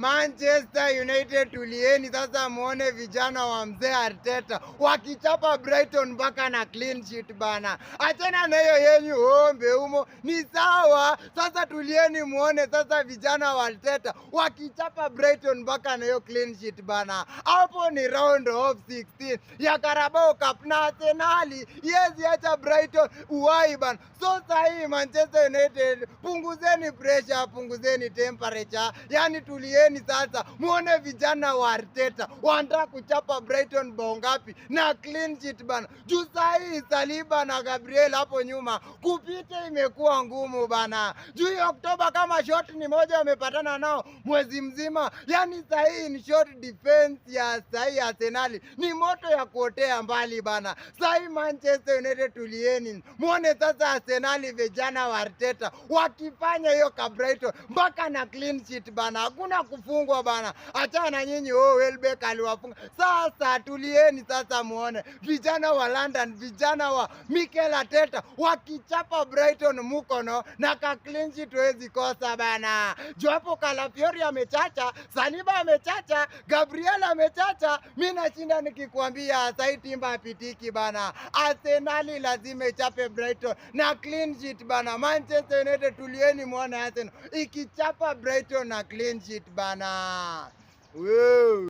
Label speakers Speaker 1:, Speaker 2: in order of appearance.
Speaker 1: Manchester United tulieni sasa muone vijana wa mzee Arteta wakichapa Brighton mpaka na clean sheet bana. Achana na hiyo yenyu ombe humo ni sawa. Sasa tulieni muone sasa vijana wa Arteta wakichapa Brighton mpaka na hiyo clean sheet bana. Hapo ni round of 16 ya Carabao Cup na Arsenal. Yes, acha Brighton uwai bana. So sahi Manchester United punguzeni pressure, punguzeni temperature. Yani tulieni sasa muone vijana wa Arteta wanataka kuchapa Brighton bao ngapi na clean sheet bana. Juu sahi Saliba na Gabriel hapo nyuma kupita imekuwa ngumu bana. Juu Oktoba kama shot ni moja wamepatana nao mwezi mzima. Yani sahi ni short defense ya sahi Arsenal ni moto ya kuotea mbali bana. Sahi Manchester United tulieni muone sasa Arsenal vijana wa Arteta wakifanya hiyo ka Brighton mpaka na clean sheet bana. Hakuna kufungwa bana. Achana nyinyi Welbeck aliwafunga. Sasa tulieni sasa muone vijana wa London, vijana wa Mikel Arteta wakichapa Brighton mukono na ka clean sheet huwezi kosa bana. Juu hapo Calafiori amechacha, Saliba amechacha, Gabriel amechacha. Mimi nashinda nikikwambia sasa Timba apitiki bana. Arsenal lazima ichape Brighton na clean sheet bana. Manchester United tulieni muone Arsenal ikichapa Brighton na clean sheet bana. Wow.